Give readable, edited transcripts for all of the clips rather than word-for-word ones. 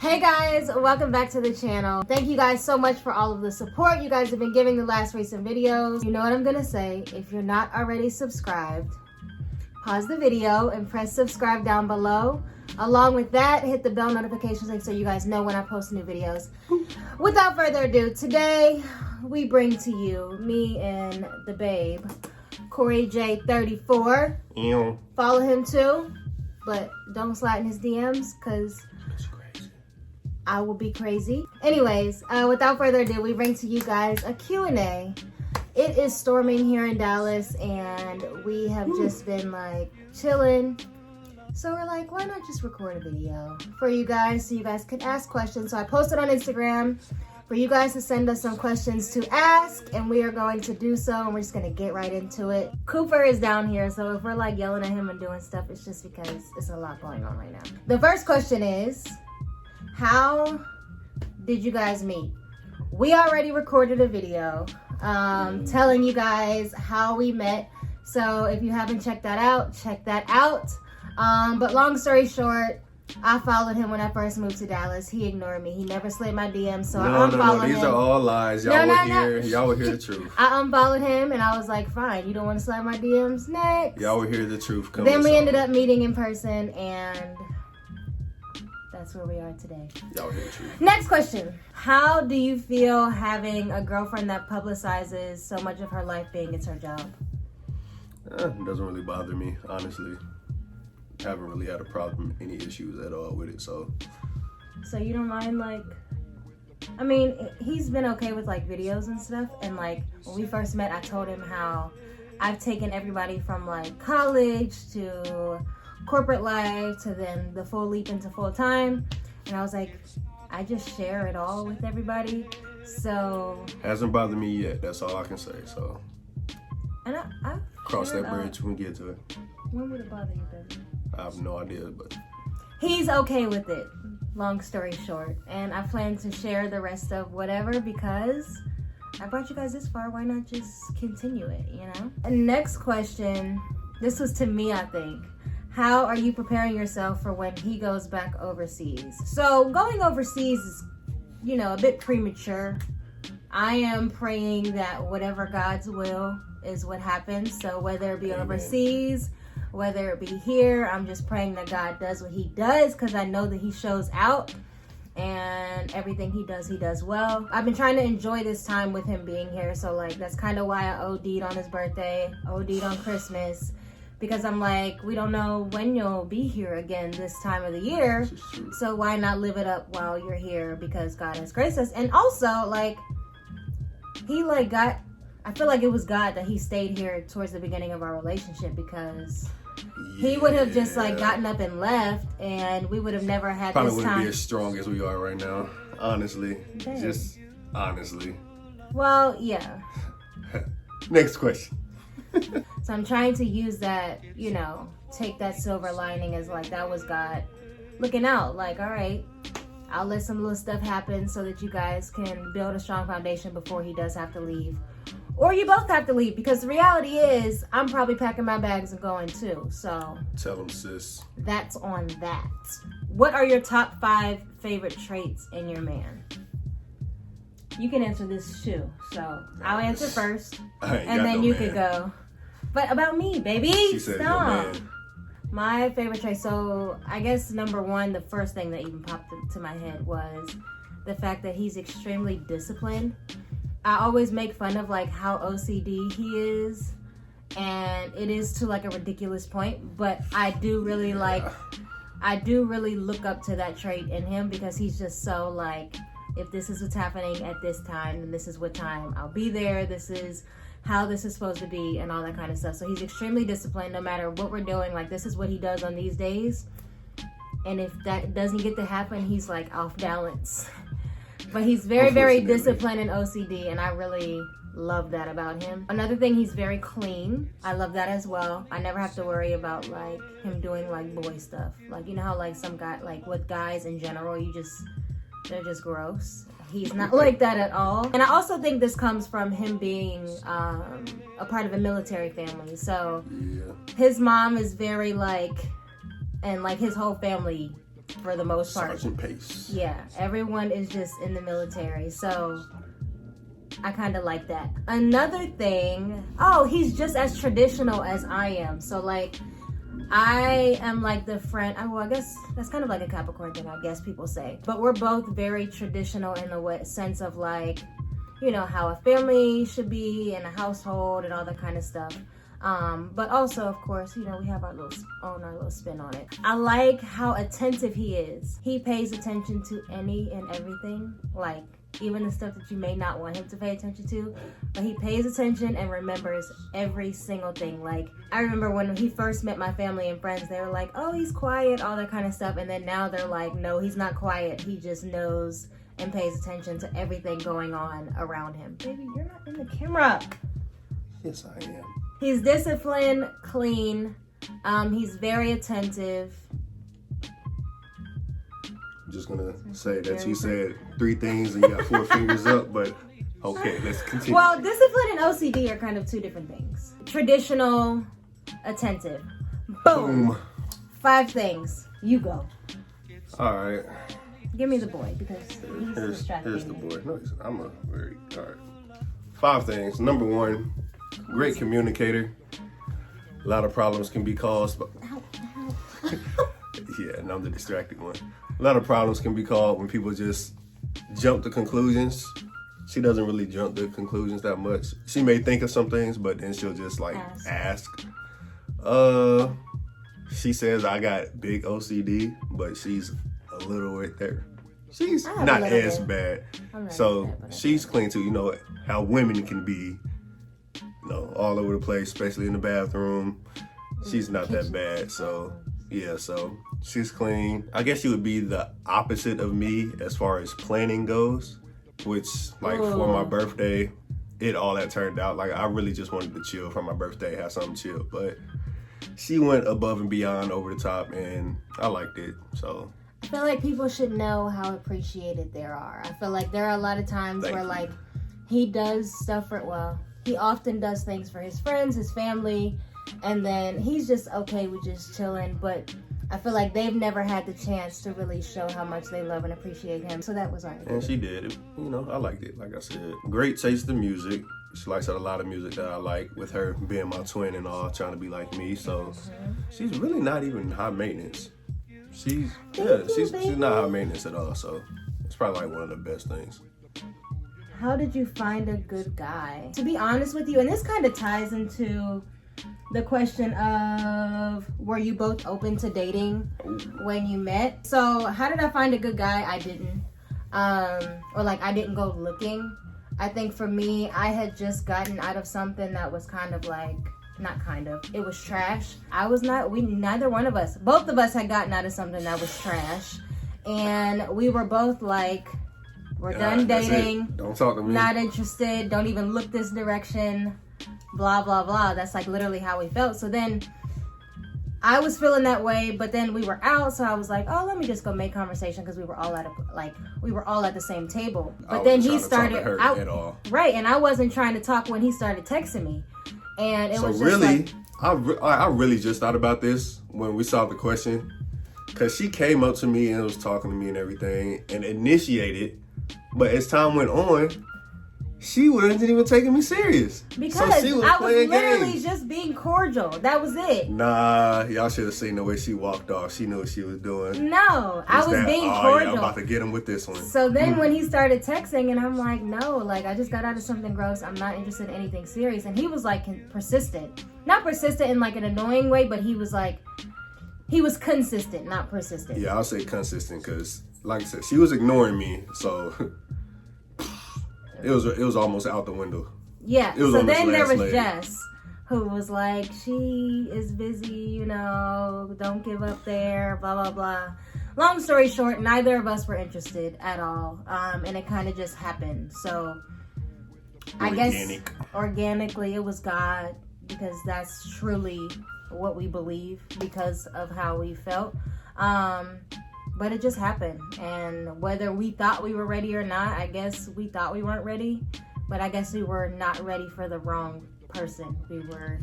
Hey guys, welcome back to the channel. Thank you guys so much for all of the support you guys have been giving the last recent videos. You know what I'm gonna say. If you're not already subscribed, pause the video and press subscribe down below. Along with that, hit the bell notifications link so you guys know when I post new videos. Without further ado, today we bring to you me and the babe, Corey J34. Ew. Follow him too, but don't slide in his DMs because I will be crazy. Anyways, without further ado, we bring to you guys a Q&A. It is storming here in Dallas and we have just been like chilling. So we're like, why not just record a video for you guys so you guys can ask questions. So I posted on Instagram for you guys to send us some questions to ask, and we are going to do so, and we're just gonna get right into it. Cooper is down here, so if we're like yelling at him and doing stuff, it's just because it's a lot going on right now. The first question is, how did you guys meet? We already recorded a video telling you guys how we met. So if you haven't checked that out, check that out. But long story short, I followed him when I first moved to Dallas. He ignored me. He never slid my DMs, so I unfollowed him. These are all lies. Y'all will hear the truth. I unfollowed him and I was like, fine, you don't want to slide my DMs? Next. Y'all will hear the truth. Then we ended up meeting in person, and that's where we are today. Y'all hear the truth. Next question. How do you feel having a girlfriend that publicizes so much of her life being it's her job? It doesn't really bother me, honestly. Haven't really had a problem, any issues at all with it, so. So you don't mind, like, I mean, he's been okay with like videos and stuff, and like when we first met, I told him how I've taken everybody from like college to corporate life to then the full leap into full time, and I was like, I just share it all with everybody. So hasn't bothered me yet, that's all I can say. So and I cross that bridge when we get to it. When would it bother you then? I have no idea, but he's okay with it, long story short, and I plan to share the rest of whatever because I brought you guys this far. Why not just continue it, you know? And next question, this was to me, I think. How are you preparing yourself for when he goes back overseas? So going overseas is, you know, a bit premature. I am praying that whatever God's will is what happens. So whether it be overseas, whether it be here, I'm just praying that God does what he does, because I know that he shows out and everything he does well. I've been trying to enjoy this time with him being here. So like, that's kind of why I OD'd on his birthday, OD'd on Christmas, because I'm like, we don't know when you'll be here again this time of the year. So why not live it up while you're here, because God has graced us. And also like, he like I feel like it was God that he stayed here towards the beginning of our relationship, because he would have just like gotten up and left and we would have never had probably this time. Wouldn't be as strong as we are right now, honestly. Dang. Just honestly. Well, yeah. Next question. So I'm trying to use that, you know, take that silver lining as like, that was God looking out. Like, all right, I'll let some little stuff happen so that you guys can build a strong foundation before he does have to leave. Or you both have to leave, because the reality is I'm probably packing my bags and going too. So tell him, sis. That's on that. What are your top 5 favorite traits in your man? You can answer this too. So I'll answer first, and then you can go. But about me, baby. She said, stop. My favorite trait. So I guess number 1, the first thing that even popped into my head was the fact that he's extremely disciplined. I always make fun of like how OCD he is, and it is to like a ridiculous point, but I do really look up to that trait in him, because he's just so like, if this is what's happening at this time, then this is what time I'll be there, this is how this is supposed to be, and all that kind of stuff. So he's extremely disciplined no matter what we're doing. Like, this is what he does on these days, and if that doesn't get to happen, he's like off balance. But he's very, very disciplined and OCD, and I really love that about him. Another thing, he's very clean. I love that as well. I never have to worry about like him doing like boy stuff. Like, you know how like some guy, like with guys in general, they're just gross. He's not like that at all. And I also think this comes from him being a part of a military family. So his mom is very like, and like his whole family for the most part. Sergeant Pace. Yeah, everyone is just in the military, so I kind of like that. Another thing, he's just as traditional as I am. So like, I am like the friend, I guess that's kind of like a Capricorn thing, I guess people say. But we're both very traditional in the sense of like, you know, how a family should be and a household and all that kind of stuff. But also, of course, you know, we have our little spin on it. I like how attentive he is. He pays attention to any and everything, like even the stuff that you may not want him to pay attention to, but he pays attention and remembers every single thing. Like, I remember when he first met my family and friends, they were like, oh, he's quiet, all that kind of stuff. And then now they're like, no, he's not quiet. He just knows and pays attention to everything going on around him. Baby, you're not in the camera. Yes, I am. He's disciplined, clean. He's very attentive. I'm just gonna say that you said 3 things and you got 4 fingers up, but okay, let's continue. Well, discipline and OCD are kind of 2 different things. Traditional, attentive. Boom. 5 things. You go. All right. Give me the boy because he's distracting Here's the me. boy. No, I'm a very all right. 5 things. Number 1, great communicator. A lot of problems can be caused by yeah, and I'm the distracted one. A lot of problems can be caused when people just jump to conclusions. She doesn't really jump to conclusions that much. She may think of some things, but then she'll just like ask. She says I got big OCD, but she's a little right there. She's not as bad. So she's clean too. You know how women can be, you know, all over the place, especially in the bathroom. She's not that bad. So yeah, so she's clean. I guess she would be the opposite of me as far as planning goes, which like for my birthday, all that turned out. Like I really just wanted to chill for my birthday, have something chill, but she went above and beyond, over the top, and I liked it. So I feel like people should know how appreciated they are. I feel like there are a lot of times where like he does stuff he often does things for his friends, his family, and then he's just okay with just chilling, but I feel like they've never had the chance to really show how much they love and appreciate him. So that was all right. And she did. You know, I liked it, like I said. Great taste in music. She likes a lot of music that I like, with her being my twin and all, trying to be like me. So she's really not even high maintenance. She's not high maintenance at all. So it's probably like one of the best things. How did you find a good guy? To be honest with you, and this kind of ties into the question of, were you both open to dating when you met? So how did I find a good guy? I didn't. Or like I didn't go looking. I think for me, I had just gotten out of something that was kind of like, it was trash. Neither one of us, both of us had gotten out of something that was trash. And we were both like, we're done dating. Don't talk to me. Not interested. Don't even look this direction. Blah, blah, blah. That's like literally how we felt. So then I was feeling that way, but then we were out. So I was like, oh, let me just go make conversation, because we were all at the same table. But then he started out. Right. And I wasn't trying to talk when he started texting me. And it was just really, like, I really just thought about this when we saw the question, because she came up to me and was talking to me and everything and initiated, but as time went on, she wasn't even taking me serious. Because so she was I was literally games. Just being cordial. That was it. Nah, y'all should have seen the way she walked off. She knew what she was doing. No, I was being cordial. Yeah, I'm about to get him with this one. So then when he started texting, and I'm like, no, like I just got out of something gross. I'm not interested in anything serious. And he was like persistent. Not persistent in like an annoying way, but he was consistent, not persistent. Yeah, I'll say consistent, because like I said, she was ignoring me. So it was almost out the window. Yeah. So then there was Jess, who was like, she is busy, you know, don't give up there, blah, blah, blah. Long story short, neither of us were interested at all. And it kind of just happened. So I guess organically it was God, because that's truly what we believe because of how we felt. But it just happened. And whether we thought we were ready or not, I guess we thought we weren't ready. But I guess we were not ready for the wrong person. We were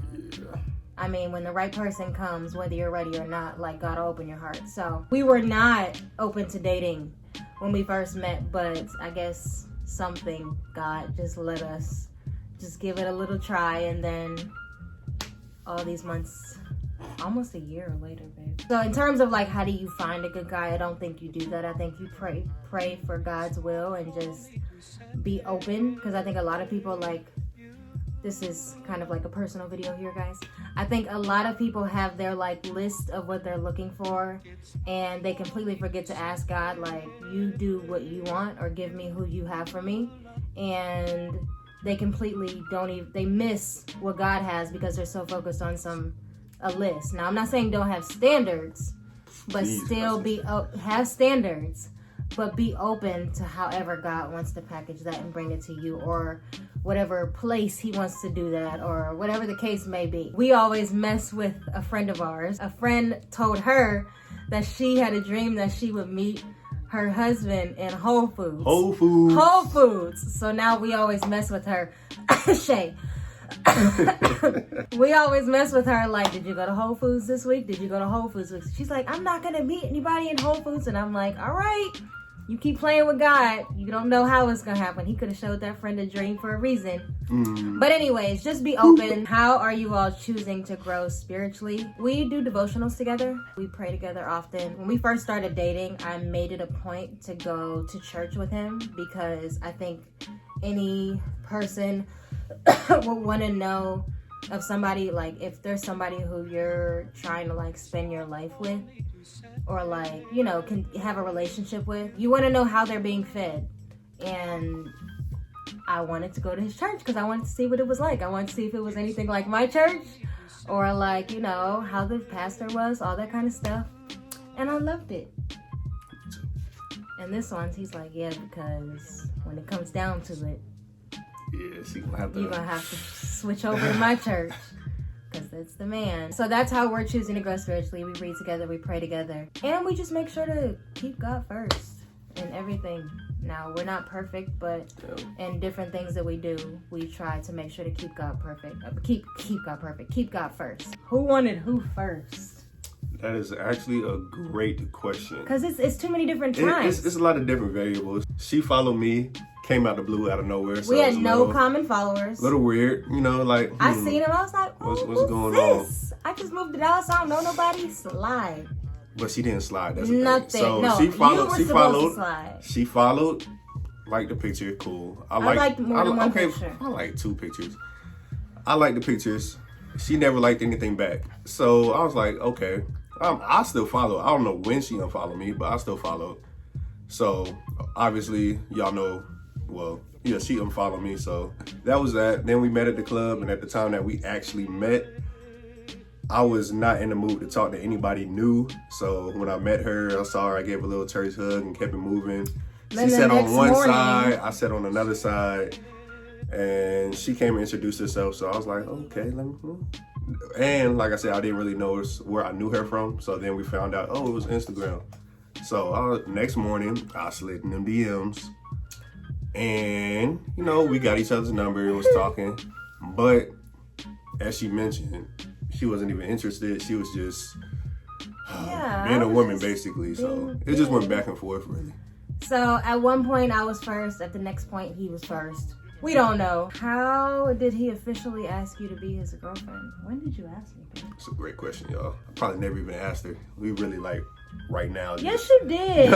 I mean, when the right person comes, whether you're ready or not, like, God will open your heart. So we were not open to dating when we first met, but I guess something, God just let us just give it a little try, and then all these months, almost a year later, babe. So in terms of like, how do you find a good guy? I don't think you do that. I think you pray for God's will and just be open, because I think a lot of people, like, this is kind of like a personal video here, guys. I think a lot of people have their like list of what they're looking for, and they completely forget to ask God, like, you do what you want, or give me who you have for me. And they completely they miss what God has because they're so focused on a list. Now, I'm not saying don't have standards, but still have standards, but be open to however God wants to package that and bring it to you, or whatever place he wants to do that, or whatever the case may be. We always mess with a friend of ours. A friend told her that she had a dream that she would meet her husband in Whole Foods. Whole Foods. So now we always mess with her. Shay. We always mess with her, like, did you go to Whole Foods this week? Did you go to Whole Foods this week? She's like, I'm not gonna meet anybody in Whole Foods. And I'm like, all right, you keep playing with God. You don't know how it's gonna happen. He could have showed that friend a dream for a reason. But anyways, just be open. How are you all choosing to grow spiritually? We do devotionals together. We pray together often. When we first started dating, I made it a point to go to church with him, because I think any person will want to know of somebody, like, if there's somebody who you're trying to like spend your life with, or like, you know, can have a relationship with, you want to know how they're being fed. And I wanted to go to his church because I wanted to see what it was like. I wanted to see if it was anything like my church, or like, you know, how the pastor was, all that kind of stuff. And I loved it. And this one, he's like, yeah, because when it comes down to it, yeah, you're gonna have to switch over to my church, because it's the man. So that's how we're choosing to grow spiritually. We read together, we pray together, and we just make sure to keep God first in everything. Now, we're not perfect, but in different things that we do, we try to make sure to keep God perfect. Keep God perfect. Keep God first. Who wanted who first? That is actually a great question. Because it's too many different times. It's a lot of different variables. She followed me, came out the blue, out of nowhere. So we had no common followers. A little weird, you know, like. I seen him, I was like, what's going on? I just moved to Dallas, I don't know nobody. Slide. But she didn't slide. That's nothing. So no, she followed. You were supposed to slide. She followed. Liked the picture. Cool. I liked more than one picture. I like 2 pictures. I like the pictures. She never liked anything back. So I was like, okay. I still follow. I don't know when she unfollowed me, but I still follow. So obviously, y'all know. Well, yeah, she unfollowed me. So that was that. Then we met at the club, and at the time that we actually met, I was not in the mood to talk to anybody new. So when I met her, I saw her, I gave her a little church hug and kept it moving. She sat on one side, I sat on another side, and she came and introduced herself. So I was like, okay, let me. And like I said, I didn't really know where I knew her from. So then we found out, oh, it was Instagram. So next morning, I slid in them DMs, and you know, we got each other's number and was talking. But as she mentioned, she wasn't even interested. She was just being a woman, basically. So it just went back and forth, really. So at one point I was first. At the next point he was first. We don't know. How did he officially ask you to be his girlfriend? When did you ask me, babe? It's a great question, y'all. I probably never even asked her. We really like right now. Yes, you did.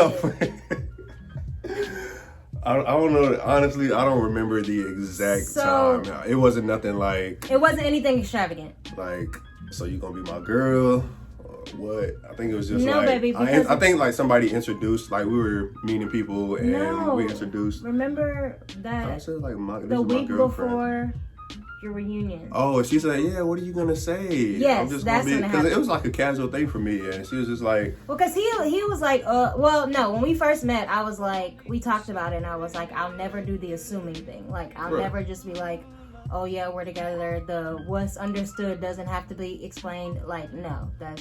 I don't know. Honestly, I don't remember the exact time. It wasn't nothing like. It wasn't anything extravagant. Like, so you gonna be my girl? Or what? I think it was just no, like. Baby, I think like somebody introduced. Like we were meeting people and we introduced. Remember that? I said like the week before your reunion. Oh, she said, "Yeah, what are you gonna say?" Yes, I'm just that's gonna be, because it was like a casual thing for me, and she was just like, well, because he was like, well, no, when we first met, I was like, we talked about it, and I was like, I'll never do the assuming thing. Like, I'll never just be like, oh yeah, we're together. The what's understood doesn't have to be explained. Like, no, that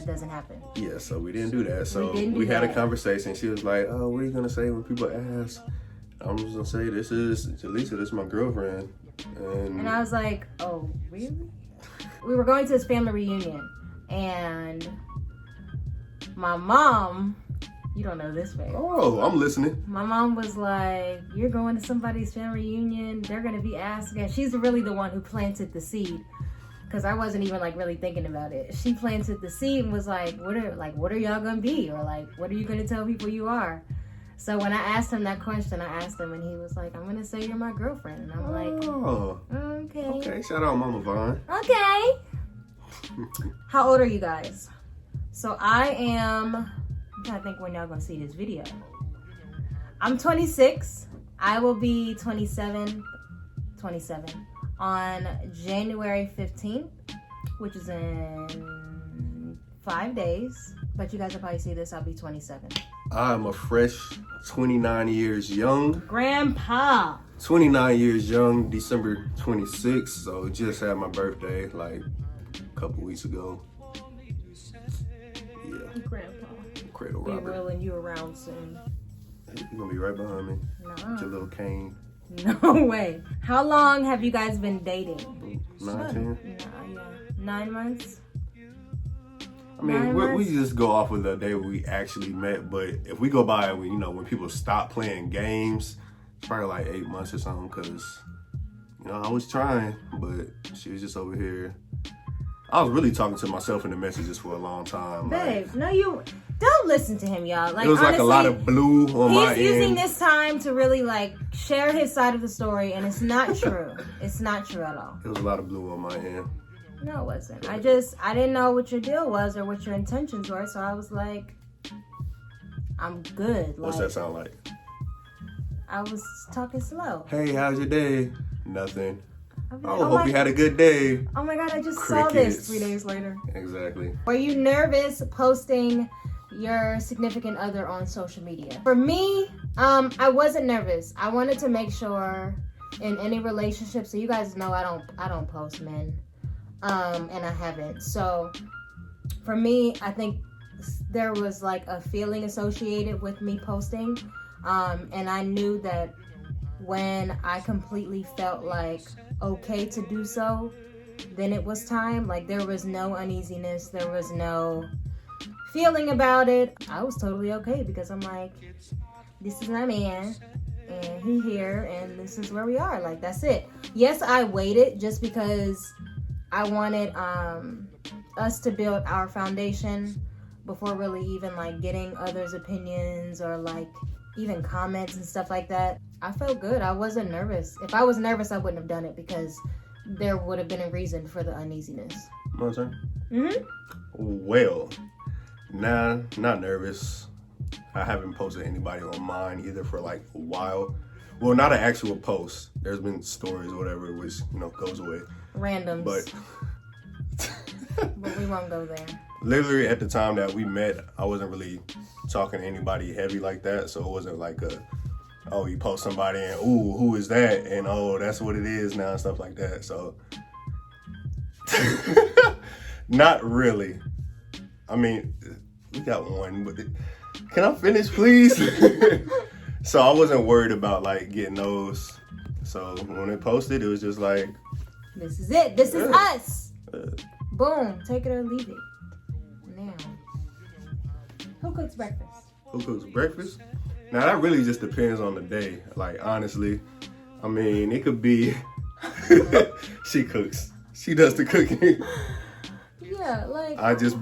doesn't happen. Yeah, so we didn't do that. So we had a conversation. She was like, oh, what are you gonna say when people ask? I'm just gonna say, this is JaLisa, this is my girlfriend. And I was like, oh, really? We were going to his family reunion, and my mom, you don't know this, babe. Oh, I'm listening. My mom was like, you're going to somebody's family reunion, they're gonna be asking. She's really the one who planted the seed, because I wasn't even like really thinking about it. She planted the seed and was like, what are y'all gonna be? Or like, what are you gonna tell people you are? So when I asked him that question, I asked him, and he was like, I'm gonna say you're my girlfriend. And I'm like, oh, okay. Okay, shout out Mama Vaughn. Okay. How old are you guys? So I'm trying to think when y'all gonna see this video. I'm 26. I will be 27 on January 15th, which is in 5 days. But you guys will probably see this, I'll be 27. I'm a fresh 29 years young. Grandpa. 29 years young, December 26th. So just had my birthday like a couple weeks ago. Yeah. Grandpa. Cradle Be Robert. rolling you around soon. You're gonna be right behind me. No. With your little cane. No way. How long have you guys been dating? 9, 10? 9 months. I mean, we just go off of the day we actually met, but if we go by, when people stop playing games, it's probably like 8 months or something, because, I was trying, but she was just over here. I was really talking to myself in the messages for a long time. Babe, no, you don't listen to him, y'all. Like, it was honestly, like a lot of blue on my end. He's using this time to really like share his side of the story, and it's not true. It's not true at all. It was a lot of blue on my end. No, it wasn't. I didn't know what your deal was or what your intentions were, so I was like, I'm good. What's that sound like? I was talking slow. Hey, how's your day? Nothing. Like, hope you had a good day. Oh my God, I just Crickets. saw this 3 days later. Exactly. Were you nervous posting your significant other on social media? For me, I wasn't nervous. I wanted to make sure in any relationship, so you guys know I don't post men. And I haven't. So for me, I think there was like a feeling associated with me posting. And I knew that when I completely felt like okay to do so, then it was time. Like, there was no uneasiness, there was no feeling about it. I was totally okay, because I'm like, this is my man and he here and this is where we are. Like, that's it. Yes, I waited just because I wanted us to build our foundation before really even like getting others' opinions or like even comments and stuff like that. I felt good. I wasn't nervous. If I was nervous, I wouldn't have done it, because there would have been a reason for the uneasiness. My turn? Mm-hmm. Well, nah, not nervous. I haven't posted anybody on mine either for like a while. Well, not an actual post. There's been stories or whatever, which, goes away. Randoms. But we won't go there. Literally at the time that we met, I wasn't really talking to anybody heavy like that. So it wasn't like you post somebody and, ooh, who is that? And, oh, that's what it is now and stuff like that. So not really. I mean, we got one, but can I finish, please? So I wasn't worried about like getting those. So when it posted, it was just like, this is it. This is us. Boom. Take it or leave it. Now, who cooks breakfast? Who cooks breakfast? Now that really just depends on the day. Like, honestly, I mean, it could be she cooks. She does the cooking. Yeah, like I just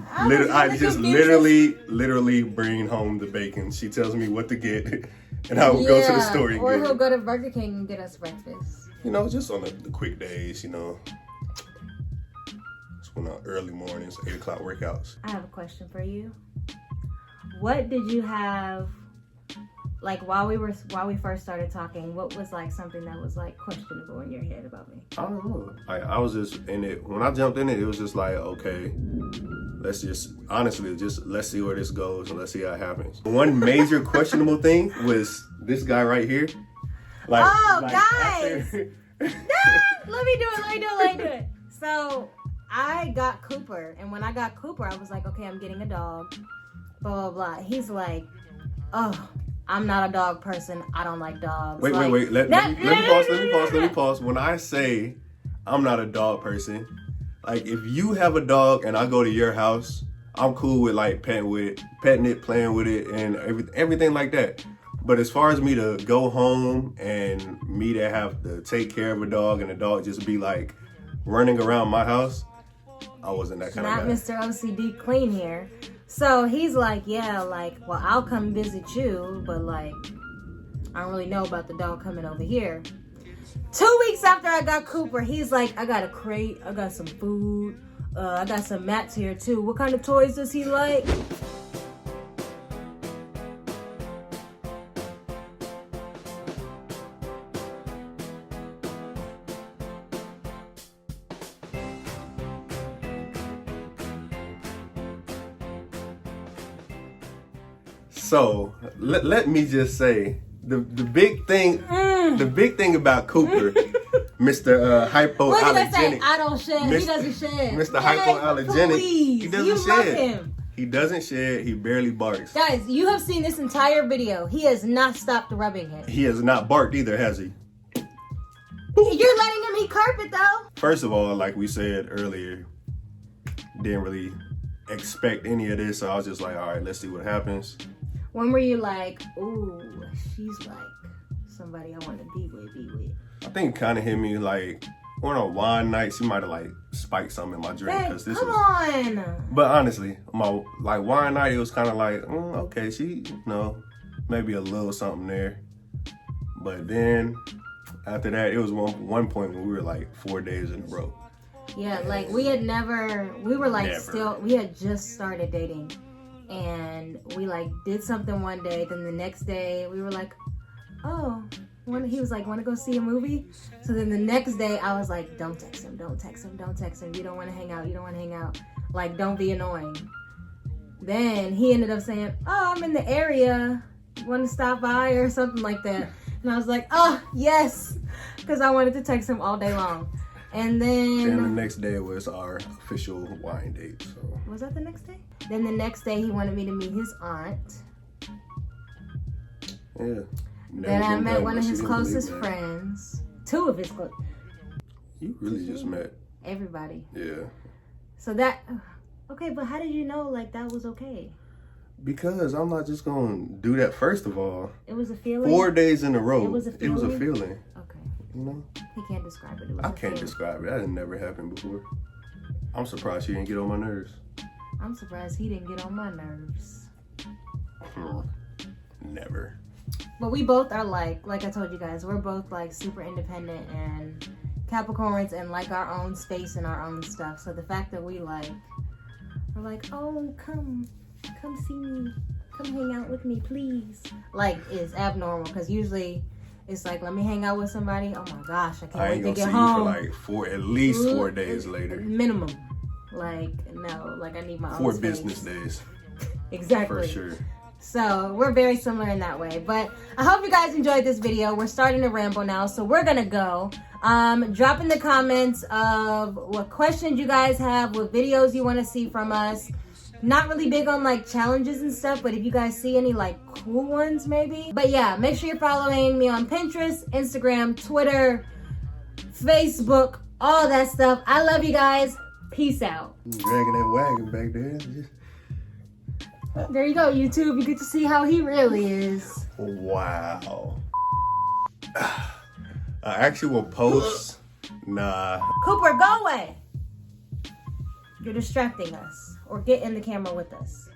literally bring home the bacon. She tells me what to get, and I will go to the store and or get he'll it. go to Burger King and get us breakfast. Just on the quick days, It's when early mornings, 8 o'clock workouts. I have a question for you. What did you have, like, while we first started talking, what was like something that was like questionable in your head about me? I don't know. I was just in it. When I jumped in it, it was just like, okay, let's see where this goes and let's see how it happens. One major questionable thing was this guy right here. Guys! No! Let me do it. So I got Cooper, and when I got Cooper, I was like, okay, I'm getting a dog, blah, blah, blah. He's like, oh, I'm not a dog person. I don't like dogs. Wait. Let me pause. When I say I'm not a dog person, Like, if you have a dog and I go to your house, I'm cool with like petting it, playing with it, and everything like that. But as far as me to go home and me to have to take care of a dog and the dog just be like running around my house, I wasn't that kind of guy. Not Mr. OCD Clean here. So he's like, yeah, like, well, I'll come visit you, but like, I don't really know about the dog coming over here. 2 weeks after I got Cooper, he's like, I got a crate, I got some food, I got some mats here too. What kind of toys does he like? So let me just say the big thing about Cooper, Mr. Hypoallergenic. What did I say? I don't shed. He doesn't shed. Mr. Hypoallergenic. Please. He doesn't You shed. love him. He doesn't shed. He barely barks. Guys, you have seen this entire video. He has not stopped rubbing him. He has not barked either, has he? You're letting him eat carpet though. First of all, like we said earlier, didn't really expect any of this, so I was just like, all right, let's see what happens. When were you like, ooh, she's like somebody I want to be with? I think it kind of hit me like on a wine night. She might have like spiked something in my drink because this come was. on. But honestly, my like wine night, it was kind of like, okay, she, maybe a little something there. But then after that, it was one point when we were like 4 days in a row. Yeah, like we had we had just started dating. And we like did something one day, then the next day we were like, oh, he was like, want to go see a movie? So then the next day I was like, don't text him. You don't want to hang out. Like, don't be annoying. Then he ended up saying, oh, I'm in the area. Want to stop by or something like that? And I was like, oh, yes. Because I wanted to text him all day long. And then the next day was our official wine date. So was that the next day? Then the next day he wanted me to meet his aunt. Yeah. Then I met one of his closest friends. 2 of his close. You really just met everybody. Yeah. So that okay, but how did you know like that was okay? Because I'm not just gonna do that. First of all, it was a feeling. 4 days in a row. It was a feeling. Okay. He can't describe it. I can't describe it. That had never happened before. I'm surprised he didn't get on my nerves. I'm surprised he didn't get on my nerves. Never. But we both are like I told you guys, we're both like super independent and Capricorns and like our own space and our own stuff. So the fact that we're like, oh, come see me, come hang out with me, please, like is abnormal because usually it's like, let me hang out with somebody. Oh my gosh, I can't wait to get home. I ain't gonna see you for like at least 4 days later. Minimum. Like, no, like I need my own 4 space. business days. Exactly. For sure. So we're very similar in that way. But I hope you guys enjoyed this video. We're starting to ramble now, so we're gonna go. Drop in the comments of what questions you guys have, what videos you want to see from us. Not really big on like challenges and stuff, but if you guys see any like cool ones maybe. But yeah, make sure you're following me on Pinterest, Instagram, Twitter, Facebook, all that stuff. I love you guys. Peace out. Dragging that wagon back there. There you go, YouTube. You get to see how he really is. Wow. Actual posts? Nah. Cooper, go away. You're distracting us. Or get in the camera with us.